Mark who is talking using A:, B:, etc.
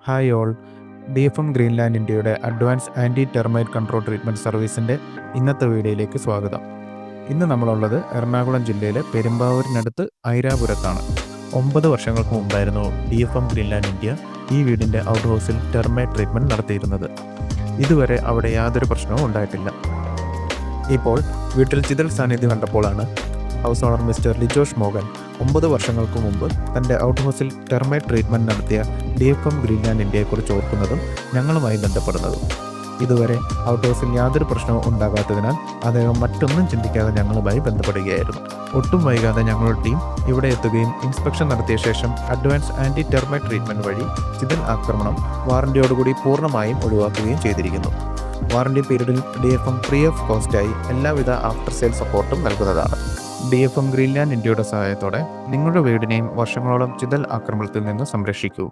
A: Hi all. DFM Greenland ഇന്ത്യയുടെ advance anti termite control treatment സർവീസിൻ്റെ ഇന്നത്തെ വീഡിയോയിലേക്ക് സ്വാഗതം. ഇന്ന് നമ്മളുള്ളത് എറണാകുളം ജില്ലയിലെ പെരുമ്പാവൂരിനടുത്ത് ഐരാപുരത്താണ്. 9 വർഷങ്ങൾക്ക് മുമ്പായിരുന്നു DFM ഗ്രീൻലാൻഡ് ഇന്ത്യ ഈ വീടിൻ്റെ ഔട്ട് ഹൗസിൽ ടെർമൈറ്റ് ട്രീറ്റ്മെൻറ്റ് നടത്തിയിരുന്നത്. ഇതുവരെ അവിടെ യാതൊരു പ്രശ്നവും ഉണ്ടായിട്ടില്ല. ഇപ്പോൾ വീട്ടിൽ ചിതൽ സാന്നിധ്യം കണ്ടപ്പോഴാണ് house owner mister Lijosh Mohan 9 വർഷങ്ങൾക്ക് മുമ്പ് തൻ്റെ ഔട്ട് ഹൗസിൽ ടെർമൈറ്റ് ട്രീറ്റ്മെൻറ്റ് നടത്തിയ DFM ഗ്രീൻലാൻഡ് ഇന്ത്യയെക്കുറിച്ച് ഓർക്കുന്നതും ഞങ്ങളുമായി ബന്ധപ്പെടുന്നതും. ഇതുവരെ ഔട്ട് ഹൗസിൽ യാതൊരു പ്രശ്നവും ഉണ്ടാകാത്തതിനാൽ അദ്ദേഹം മറ്റൊന്നും ചിന്തിക്കാതെ ഞങ്ങളുമായി ബന്ധപ്പെടുകയായിരുന്നു. ഒട്ടും വൈകാതെ ഞങ്ങളുടെ ടീം ഇവിടെ എത്തുകയും ഇൻസ്പെക്ഷൻ നടത്തിയ ശേഷം അഡ്വാൻസ് ആൻറ്റി ടെർമൈറ്റ് ട്രീറ്റ്മെൻറ്റ് വഴി ചിതൽ ആക്രമണം വാറണ്ടിയോടുകൂടി പൂർണ്ണമായും ഒഴിവാക്കുകയും ചെയ്തിരിക്കുന്നു. വാറണ്ടി പീരീഡിൽ DFM ഫ്രീ ഓഫ് കോസ്റ്റായി എല്ലാവിധ ആഫ്റ്റർ സെയിൽ സപ്പോർട്ടും നൽകുന്നതാണ്. DFM ഗ്രീൻലാൻഡ് ഇന്ത്യയുടെ സഹായത്തോടെ നിങ്ങളുടെ വീടിനെയും വർഷങ്ങളോളം ചിതൽ ആക്രമണത്തിൽ നിന്ന് സംരക്ഷിക്കൂ.